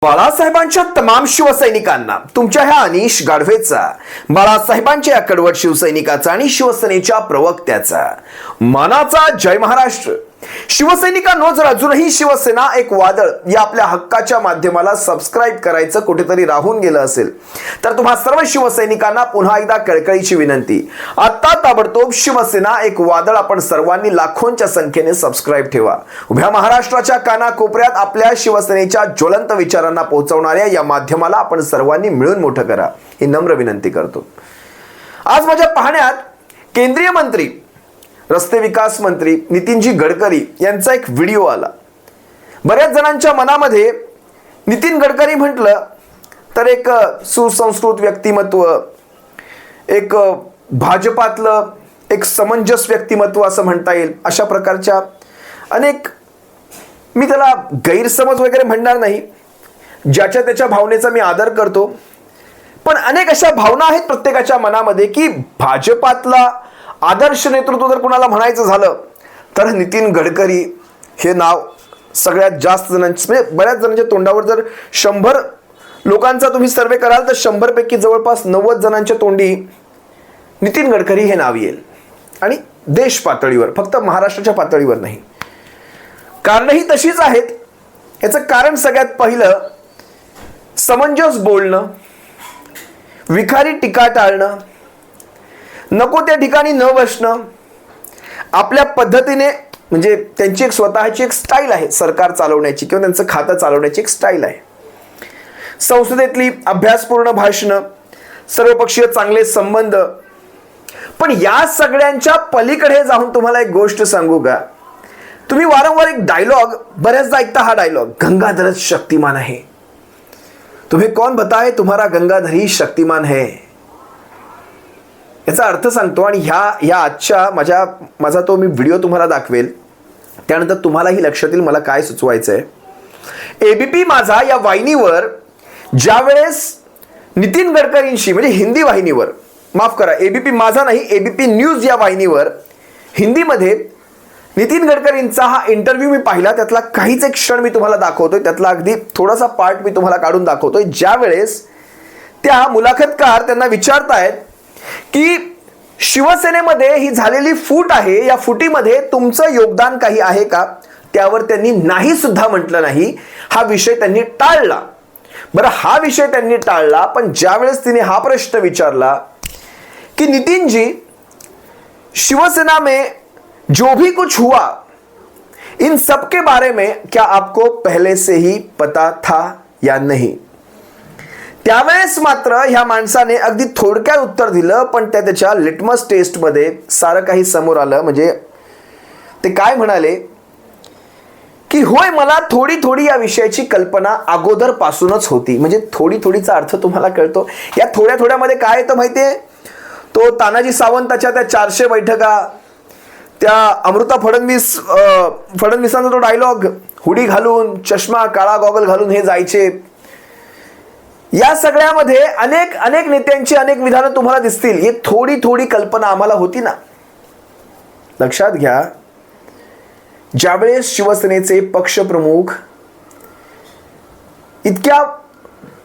बाळासाहेबांच्या तमाम शिवसैनिकांना तुमच्या ह्या अनिश गाढवेचा, बाळासाहेबांच्या या कडवट शिवसैनिकाचा आणि शिवसेनेच्या प्रवक्त्याचा मानाचा जय महाराष्ट्र. शिवसैनिकांनो, जर अजूनही शिवसेना एक वादळ या आपल्या हक्काच्या माध्यमाला सबस्क्राइब करायचं कुठेतरी राहून गेलं असेल तर तुम्हा सर्व शिवसैनिकांना पुन्हा एकदा कळकळीची विनंती. आता ताबडतोब शिवसेना एक वादळ आपण सर्वांनी लाखोंच्या संख्येने सबस्क्राइब ठेवा. उभ्या महाराष्ट्राच्या कानाकोपऱ्यात आपल्या शिवसेनेच्या ज्वलंत विचारांना पोहोचवणाऱ्या या माध्यमाला आपण सर्वांनी मिळून मोठं करा ही नम्र विनंती करतो. आज माझ्या पाहण्यात केंद्रीय मंत्री, रस्ते विकास मंत्री नितीनजी गडकरी यांचा एक व्हिडिओ आला. बऱ्याच जणांच्या मनामध्ये नितीन गडकरी म्हटलं तर एक सुसंस्कृत व्यक्तिमत्व, एक भाजपातलं एक समंजस व्यक्तिमत्व असं म्हणता येईल. अशा प्रकारच्या अनेक, मी त्याला गैरसमज वगैरे म्हणणार नाही, ज्याच्या त्याच्या भावनेचा मी आदर करतो, पण अनेक अशा भावना आहेत प्रत्येकाच्या मनामध्ये की भाजपातला आदर्श नेतृत्व जर कोणाला म्हणायचं झालं तर नितीन गडकरी हे नाव सगळ्यात जास्त जणांचे, म्हणजे बऱ्याच जणांच्या तोंडावर जर 100 लोकांचा तुम्ही सर्वे कराल तर 100 पैकी जवळपास 90 जणांच्या तोंडी नितीन गडकरी हे नाव येईल. आणि देश पातळीवर, फक्त महाराष्ट्राच्या पातळीवर नाही. कारणही तशीच आहेत. याचं कारण सगळ्यात पहिलं, समंजस बोलणं, विखारी टीका टाळणं, नको त्या ठिकाणी न बसणं, आपल्या पद्धतीने, म्हणजे त्यांची एक स्वतःची एक स्टाईल आहे सरकार चालवण्याची किंवा त्यांचं खातं चालवण्याची एक स्टाईल आहे. संसदेतली अभ्यासपूर्ण भाषणं, सर्वपक्षीय चांगले संबंध. पण या सगळ्यांच्या पलीकडे जाऊन तुम्हाला एक गोष्ट सांगू का, तुम्ही वारंवार एक डायलॉग बऱ्याचदा ऐकता, हा डायलॉग, गंगाधरच शक्तिमान है. तुम्हें कौन बताए तुम्हारा गंगाधर ही शक्तिमान है. याचा अर्थ सांगतो आणि ह्या आजच्या माझा तो मी व्हिडिओ तुम्हाला दाखवेल, त्यानंतर तुम्हालाही लक्षात येईल मला काय सुचवायचं आहे. एबीपी माझा या वाहिनीवर ज्यावेळेस नितीन गडकरींशी, म्हणजे हिंदी वाहिनीवर, माफ करा, एबीपी माझा नाही, एबीपी न्यूज या वाहिनीवर हिंदीमध्ये नितीन गडकरींचा हा इंटरव्ह्यू मी पाहिला. त्यातला काहीच एक क्षण मी तुम्हाला दाखवतोय, त्यातला अगदी थोडासा पार्ट मी तुम्हाला काढून दाखवतोय. ज्यावेळेस त्या मुलाखतकार त्यांना विचारतायत की शिवसेनेमध्ये ही झालेली फूट आहे, या फुटीमध्ये तुमचं योगदान काही आहे का, त्यावर त्यांनी नाही सुद्धा म्हटलं नाही. हा विषय त्यांनी टाळला. बरं, हा विषय त्यांनी टाळला, पण ज्यावेळेस तिने हा प्रश्न विचारला की नितीन जी, शिवसेना में जो भी कुछ हुआ इन सब के बारे में क्या आपको पहले से ही पता था या नहीं. त्यावेळेस मात्र ह्या माणसाने अगदी थोडक्यात उत्तर दिलं, पण त्याच्या लिटमस टेस्टमध्ये सारं काही समोर आलं. म्हणजे ते काय म्हणाले की होय, मला थोडी थोडी या विषयाची कल्पना अगोदरपासूनच होती. म्हणजे थोडी थोडीचा अर्थ तुम्हाला कळतो. या थोड्या थोड्यामध्ये काय येतं माहितीये, तो तानाजी सावंताच्या त्या 400 बैठका, त्या अमृता फडणवीसांचा तो डायलॉग, हुडी घालून, चष्मा, काळा गॉगल घालून हे जायचे. या सगळ्यामध्ये अनेक अनेक नेत्यांची अनेक विधानं तुम्हाला दिसतील. ही थोडी थोडी कल्पना आम्हाला होती ना. लक्षात घ्या, ज्यावेळेस शिवसेनेचे पक्षप्रमुख इतक्या,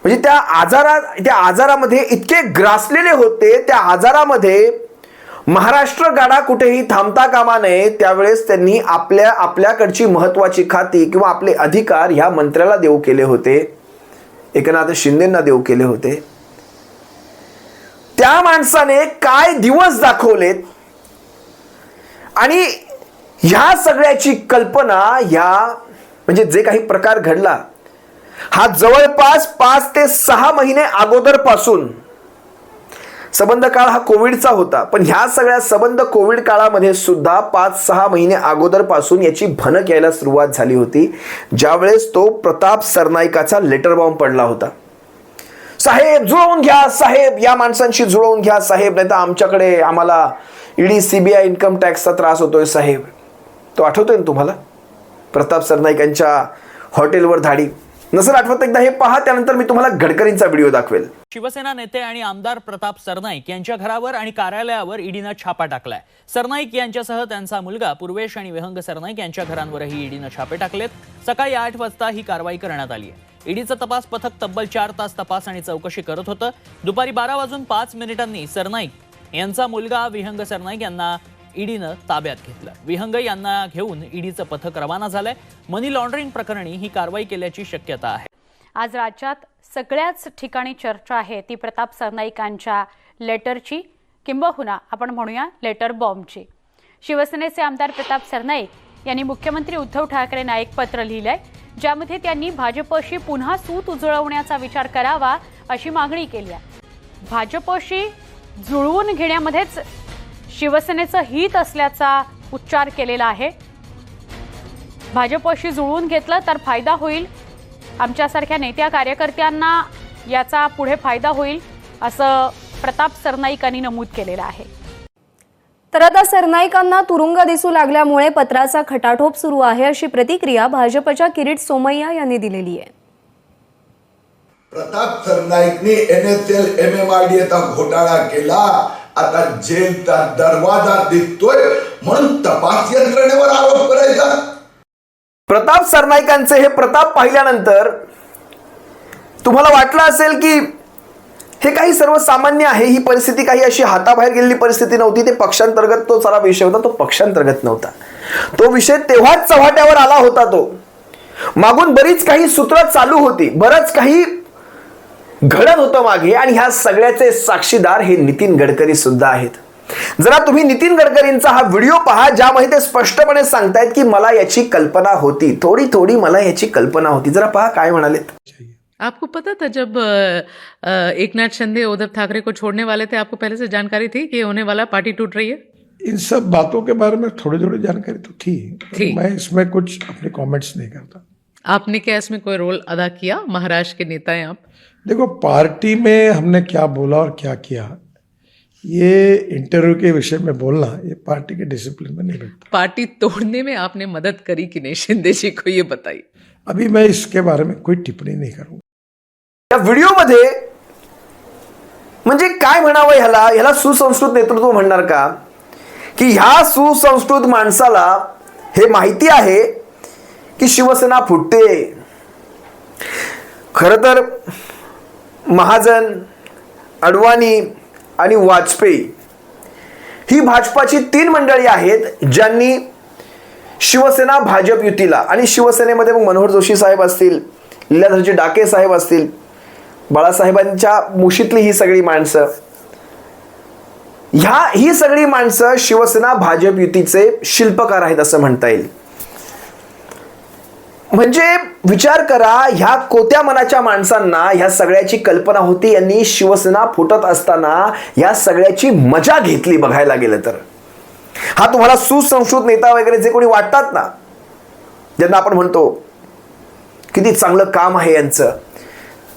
म्हणजे त्या आजारामध्ये इतके ग्रासलेले होते, त्या आजारामध्ये महाराष्ट्र गाडा कुठेही थांबता कामा नये, त्यावेळेस त्यांनी आपल्याकडची महत्वाची खाती किंवा आपले अधिकार ह्या मंत्र्याला देऊ केले होते, एकनाथ शिंदेंना देऊ केले होते. त्या माणसाने काय दिवस दाखवलेत आणि ह्या सगळ्याची कल्पना, म्हणजे जे काही प्रकार घडला हा जवळपास 5 ते 6 महिने अगोदरपासून. संबंध काळ हा कोविडचा होता, पण ह्या सगळ्या संबंध कोविड काळामध्ये सुद्धा 5-6 महिने अगोदरपासून याची भनक यायला सुरुवात झाली होती. ज्यावेळेस तो प्रताप सरनाईकाचा लेटर बॉम्ब पडला होता. साहेब जुळवून घ्या, साहेब या माणसांशी जुळवून घ्या साहेब, नाही तर आम्हाला ईडी सीबीआय इन्कम टॅक्सचा त्रास होतोय साहेब. तो आठवतोय ना तुम्हाला, प्रताप सरनाईकांच्या हॉटेलवर धाडी. नसेल आठवत एकदा हे पहा, त्यानंतर मी तुम्हाला गडकरींचा व्हिडिओ दाखवेल. शिवसेना नेते आणि आमदार प्रताप सरनाईक यांच्या घरावर आणि कार्यालयावर ईडीनं छापा टाकलाय. सरनाईक यांच्यासह त्यांचा मुलगा पूर्वेश आणि विहंग सरनाईक यांच्या घरांवरही ईडीनं छापे टाकलेत. सकाळी 8 वाजता ही कारवाई करण्यात आली आहे. ईडीचं तपास पथक तब्बल 4 तास तपास आणि चौकशी करत होतं. दुपारी 12:05 सरनाईक यांचा मुलगा विहंग सरनाईक यांना ईडीनं ताब्यात घेतलं. विहंग यांना घेऊन ईडीचं पथक रवाना झालंय. मनी लॉन्ड्रिंग प्रकरणी ही कारवाई केल्याची शक्यता आहे. आज राज्यात सगळ्याच ठिकाणी चर्चा आहे ती प्रताप सरनाईकांच्या लेटरची, किंबहुना आपण म्हणूया लेटर बॉम्बची. शिवसेनेचे आमदार प्रताप सरनाईक यांनी मुख्यमंत्री उद्धव ठाकरेंना एक पत्र लिहिलंय, ज्यामध्ये त्यांनी भाजपशी पुन्हा सूत उजळवण्याचा विचार करावा अशी मागणी केली आहे. भाजपशी जुळवून घेण्यामध्येच शिवसेनेचं हित असल्याचा उच्चार केलेला आहे. भाजपशी जुळवून घेतलं तर फायदा होईल, आमच्यासारख्या नेत्या कार्यकर्त्यांना याचा पुढे फायदा होईल असं प्रताप सरनाईकांनी नमूद केलेलं आहे. तर आता सरनाईकांना तुरुंग दिसू लागल्यामुळे पत्राचा खटाटोप सुरू आहे अशी प्रतिक्रिया भाजपच्या किरीट सोमय्या यांनी दिलेली आहे. प्रताप सरनाईकनी NSL MMRDAचा घोटाळा केला, आता जेलचा दरवाजा दिसतोय म्हणून तपास यंत्रणेवर आरोप करायचा. प्रताप सरनाईकांचे हे प्रताप पाहिल्यानंतर तुम्हाला वाटलं असेल की हे काही सर्वसामान्य आहे, ही परिस्थिती काही अशी हाताबाहेर गेलेली परिस्थिती नव्हती. ते पक्षांतर्गत तो सारा विषय होता, तो पक्षांतर्गत नव्हता. तो विषय तेव्हाच चव्हाट्यावर आला होता. तो मागून बरीच काही सूत्र चालू होती, बरंच काही घडत होतं मागे, आणि ह्या सगळ्याचे साक्षीदार हे नितीन गडकरी सुद्धा आहेत. जरा तुम्ही नितीन गडकरींचा हा व्हिडिओ पहा, ज्यामध्ये ते स्पष्टपणे सांगतायत की मला याची कल्पना होती, थोडी थोडी मला याची कल्पना होती. जरा पहा काय म्हणालेत. आपको पता था जब एकनाथ शिंदे उद्धव ठाकरे को छोड़ने वाले थे, आपको पहले से जानकारी थी कि होने वाला पार्टी टूट रही है? इन सब बातों के बारे में थोड़ी थोड़ी जानकारी तो थी. मैं इसमें कुछ अपने कमेंट्स नहीं करता. आपने क्या इसमें कोई रोल अदा किया? महाराष्ट्र के नेता हैं आप. देखो, पार्टी में हमने क्या बोला और क्या किया, ये इंटरव्यू के विषय में बोलना ये पार्टी के डिसिप्लिन में नहीं बैठता. पार्टी तोड़ने में आपने मदद करी कि नहीं शिंदे जी को, ये बताइए. अभी मैं इसके बारे में कोई टिप्पणी नहीं करूँगा. या व्हिडिओमध्ये म्हणजे काय म्हणावं, ह्याला सुसंस्कृत नेतृत्व म्हणणार का? की ह्या सुसंस्कृत माणसाला हे माहिती आहे की शिवसेना फुटते. खरं तर महाजन, अडवाणी आणि वाजपेयी ही भाजपाची 3 मंडळी आहेत ज्यांनी शिवसेना भाजप युतीला, आणि शिवसेनेमध्ये मग मनोहर जोशी साहेब असतील, लीलाधरजी डाके साहेब असतील, बाळासाहेबांच्या मुशीतली ही सगळी माणसं, ही सगळी माणसं शिवसेना भाजप युतीचे शिल्पकार आहेत असं म्हणता येईल. म्हणजे विचार करा, ह्या कोत्या मनाच्या माणसांना ह्या सगळ्याची कल्पना होती. यांनी शिवसेना फुटत असताना ह्या सगळ्याची मजा घेतली बघायला गेलं तर. हा तुम्हाला सुसंस्कृत नेता वगैरे जे कोणी वाटतात ना, ज्यांना आपण म्हणतो किती चांगलं काम आहे यांचं,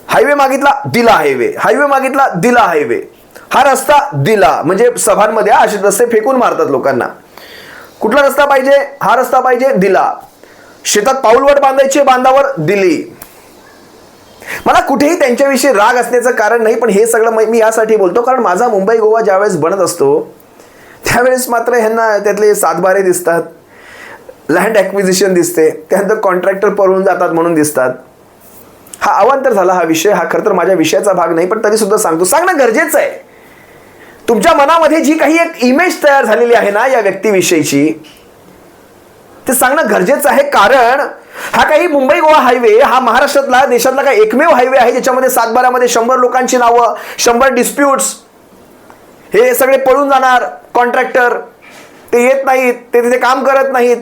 हायवे मागितला दिला हायवे, हायवे मागितला दिला हायवे, हा रस्ता दिला. म्हणजे सभांमध्ये असे रस्ते फेकून मारतात लोकांना. कुठला रस्ता पाहिजे, हा रस्ता पाहिजे, दिला. शेतात पाऊलवाट बांधायची, बांधावर दिली. मला कुठेही त्यांच्याविषयी राग असण्याचं कारण नाही, पण हे सगळं मी यासाठी बोलतो कारण माझा मुंबई गोवा ज्यावेळेस बनत असतो त्यावेळेस मात्र ह्यांना त्यातले सातबारे दिसतात, लँड ॲक्विजिशन दिसते, त्यानंतर कॉन्ट्रॅक्टर पळून जातात म्हणून दिसतात. हा अवांतर झाला हा विषय. हा खरं तर माझ्या विषयाचा भाग नाही, पण तरी सुद्धा सांगणं गरजेचं आहे. तुमच्या मनामध्ये जी काही एक इमेज तयार झालेली आहे ना या व्यक्तीविषयीची, ते सांगणं गरजेचं आहे. कारण हा काही मुंबई गोवा हायवे हा महाराष्ट्रातला, देशातला काही एकमेव हायवे आहे ज्याच्यामध्ये सातबाऱ्यामध्ये 100 लोकांची नावं, 100 डिस्प्यूट्स, हे सगळे पळून जाणार कॉन्ट्रॅक्टर, ते येत नाहीत, ते तिथे काम करत नाहीत.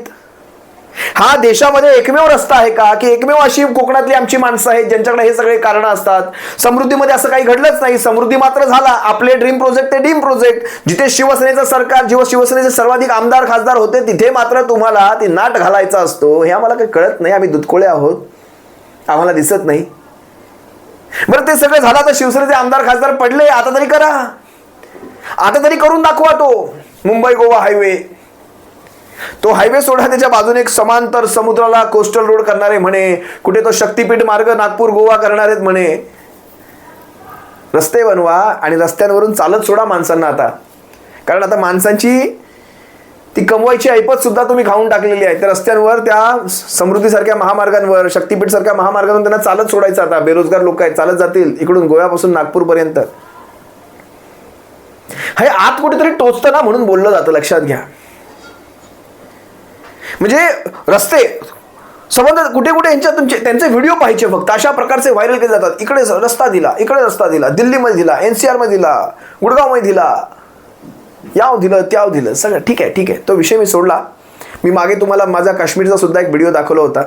हा देशामध्ये एकमेव रस्ता आहे का, की एकमेव अशी कोकणातली आमची माणसं आहेत ज्यांच्याकडे हे सगळे कारण असतात? समृद्धीमध्ये असं काही घडलंच नाही. समृद्धी मात्र झाला. आपले ड्रीम प्रोजेक्ट ते ड्रीम प्रोजेक्ट, जिथे शिवसेनेचं सरकार, जेव्हा शिवसेनेचे सर्वाधिक आमदार खासदार होते, तिथे मात्र तुम्हाला ते नाट घालायचा असतो. हे आम्हाला काही कळत नाही. आम्ही दुधकोळे आहोत, आम्हाला दिसत नाही. बरं, ते सगळं झालं तर शिवसेनेचे आमदार खासदार पडले, आता तरी करा, आता तरी करून दाखवा. तो मुंबई गोवा हायवे, तो हायवे सोडा, त्याच्या बाजूने एक समांतर समुद्राला कोस्टल रोड करणारे म्हणे, कुठे तो शक्तीपीठ मार्ग नागपूर गोवा करणार आहेत म्हणे. रस्ते बनवा आणि रस्त्यांवरून चालत सोडा माणसांना आता. कारण आता माणसांची ती कमवायची ऐपत सुद्धा तुम्ही खाऊन टाकलेली आहे. त्या रस्त्यांवर, त्या समृद्धीसारख्या महामार्गांवर, शक्तीपीठ सारख्या महामार्गांवर त्यांना चालत सोडायचं. आता बेरोजगार लोक आहेत, चालत जातील इकडून गोव्यापासून नागपूरपर्यंत. हे आत कुठेतरी टोचतं ना, म्हणून बोललं जातं, लक्षात घ्या. म्हणजे रस्ते संबंध कुठे कुठे त्यांचे व्हिडिओ पाहिजे फक्त, अशा प्रकारचे व्हायरल केले जातात. इकडे रस्ता दिला, इकडे रस्ता दिला, दिल्लीमध्ये दिला, NCR मध्ये दिला, गुडगावमध्ये दिला, याव दिलं, त्याव दिलं, सगळं ठीक आहे. तो विषय मी सोडला. मी मागे तुम्हाला माझा काश्मीरचा सुद्धा एक व्हिडिओ दाखवला होता.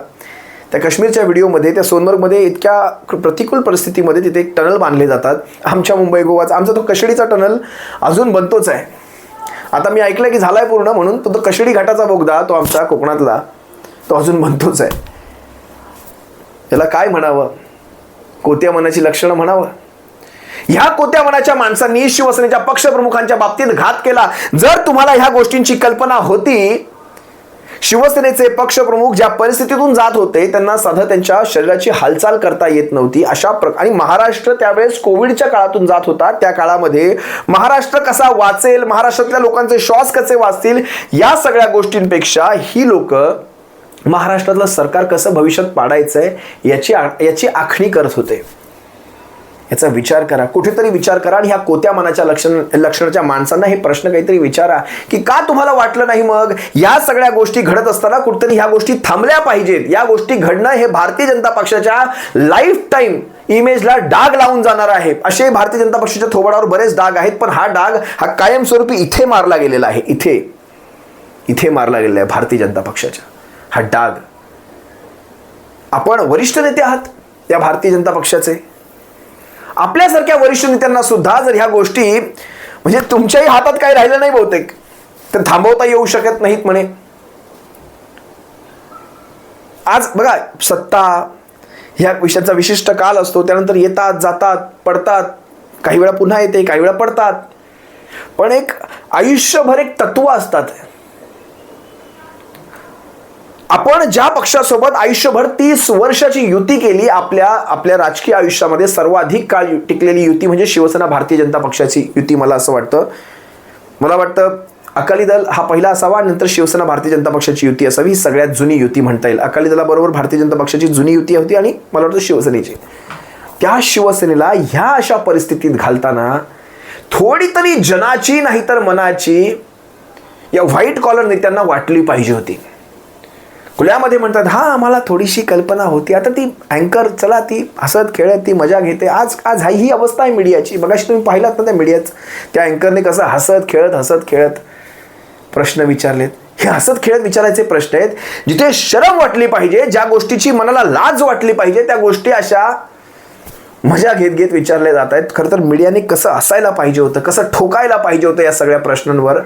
त्या काश्मीरच्या व्हिडिओमध्ये त्या सोनमर्गमध्ये इतक्या प्रतिकूल परिस्थितीमध्ये तिथे एक टनल बांधले जातात. आमच्या मुंबई गोवाचा आमचा तो कशेडीचा टनल अजून बनतोच आहे. आता मी ऐकलं की झालाय पूर्ण, म्हणून तो कशेडी घाटाचा बोगदा, तो आमचा कोकणातला, तो अजून बनतोच आहे. याला काय म्हणावं, कोत्या मनाची लक्षणं म्हणावं. ह्या कोत्या मनाच्या माणसांनी शिवसेनेच्या पक्षप्रमुखांच्या बाबतीत घात केला. जर तुम्हाला ह्या गोष्टींची कल्पना होती, शिवसेनेचे पक्षप्रमुख ज्या परिस्थितीतून जात होते, त्यांना साधं त्यांच्या शरीराची हालचाल करता येत नव्हती, आणि महाराष्ट्र त्यावेळेस कोविडच्या काळातून जात होता. त्या काळामध्ये महाराष्ट्र कसा वाचेल, महाराष्ट्रातल्या लोकांचे श्वास कसे वाचतील, या सगळ्या गोष्टींपेक्षा ही लोक महाराष्ट्रातलं सरकार कसं भविष्यात पाडायचंय याची आखणी करत होते. याचा विचार करा, कुठेतरी विचार करा. आणि ह्या कोत्या मनाच्या लक्षणाच्या माणसांना हे प्रश्न काहीतरी विचारा की का तुम्हाला वाटलं नाही मग या सगळ्या गोष्टी घडत असताना कुठेतरी ह्या गोष्टी थांबल्या पाहिजेत. या गोष्टी घडणं हे भारतीय जनता पक्षाच्या लाईफ टाईम इमेजला डाग लावून जाणार आहे. असे भारतीय जनता पक्षाच्या थोबाडावर बरेच डाग आहेत, पण हा डाग हा कायमस्वरूपी इथे मारला गेलेला आहे. इथे मारला गेलेला आहे भारतीय जनता पक्षाच्या हा डाग. आपण वरिष्ठ नेते आहात या भारतीय जनता पक्षाचे. आपल्यासारख्या वरिष्ठ नेत्यांना सुद्धा जर ह्या गोष्टी म्हणजे तुमच्याही हातात काही राहिलं नाही बहुतेक, तर थांबवता येऊ शकत नाहीत म्हणे. आज बघा, सत्ता ह्या विषयाचा विशिष्ट काल असतो, त्यानंतर येतात, जातात, पडतात, काही वेळा पुन्हा येते, काही वेळा पडतात. पण एक आयुष्यभर एक तत्व असतात. आपण ज्या पक्षासोबत आयुष्यभर 30 वर्षाची युती केली, आपल्या राजकीय आयुष्यामध्ये सर्वाधिक काळ टिकलेली युती म्हणजे शिवसेना भारतीय जनता पक्षाची युती. मला असं वाटतं, मला वाटतं अकाली दल हा पहिला असावा, नंतर शिवसेना भारतीय जनता पक्षाची युती असावी. ही सगळ्यात जुनी युती म्हणता येईल. अकाली दलाबरोबर भारतीय जनता पक्षाची जुनी युती होती आणि मला वाटतं शिवसेनेची. त्या शिवसेनेला ह्या अशा परिस्थितीत घालताना थोडी तरी जनाची नाही तर मनाची या व्हाईट कॉलर नेत्यांना वाटली पाहिजे होती. खुल्यामध्ये म्हणतात हा आम्हाला थोडीशी कल्पना होती. आता ती अँकर चला ती हसत खेळत ती मजा घेते. आज ही अवस्था आहे मीडियाची. मगाशी तुम्ही पाहिलात ना त्या मीडियाच त्या अँकरने कसं हसत खेळत प्रश्न विचारलेत. हे हसत खेळत विचारायचे प्रश्न आहेत जिथे शरम वाटली पाहिजे, ज्या गोष्टीची मनाला लाज वाटली पाहिजे, त्या गोष्टी अशा मजा घेत विचारल्या जात आहेत. खरं तर मीडियाने कसं असायला पाहिजे होतं, कसं ठोकायला पाहिजे होतं या सगळ्या प्रश्नांवर.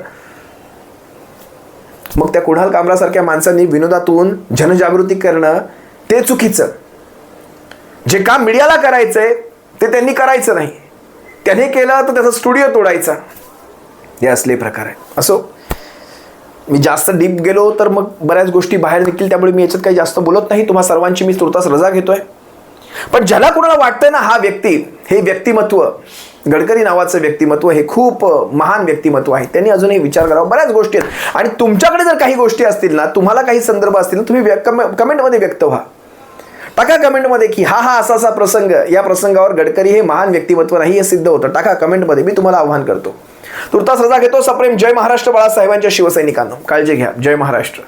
मग त्या कुणाल कामरासारख्या माणसांनी विनोदातून जनजागृती करणं ते चुकीचं. जे काम मीडियाला करायचंय ते त्यांनी करायचं नाही. त्याने केलं तर त्याचा स्टुडिओ तोडायचा. हे असले प्रकार आहे. असो, मी जास्त डीप गेलो तर मग बऱ्याच गोष्टी बाहेर निघतील, त्यामुळे मी याच्यात काही जास्त बोलत नाही. तुम्हा सर्वांची मी तुर्तास रजा घेतोय. पण ज्याला कोणाला वाटतंय ना हा व्यक्ती, हे व्यक्तिमत्व, गडकरी नावाचं व्यक्तिमत्व हे खूप महान व्यक्तिमत्व आहे, त्यांनी अजूनही विचार करावा. बऱ्याच गोष्टी आहेत आणि तुमच्याकडे जर काही गोष्टी असतील ना, तुम्हाला काही संदर्भ असतील ना, तुम्ही कमेंटमध्ये व्यक्त व्हा. टाका कमेंटमध्ये की हा असा प्रसंग, या प्रसंगावर गडकरी हे महान व्यक्तिमत्व नाही हे सिद्ध होतं. टाका कमेंटमध्ये, मी तुम्हाला आव्हान करतो. तुर्तास रजा घेतो. सप्रेम जय महाराष्ट्र बाळासाहेबांच्या शिवसैनिकांनो. काळजी घ्या. जय महाराष्ट्र.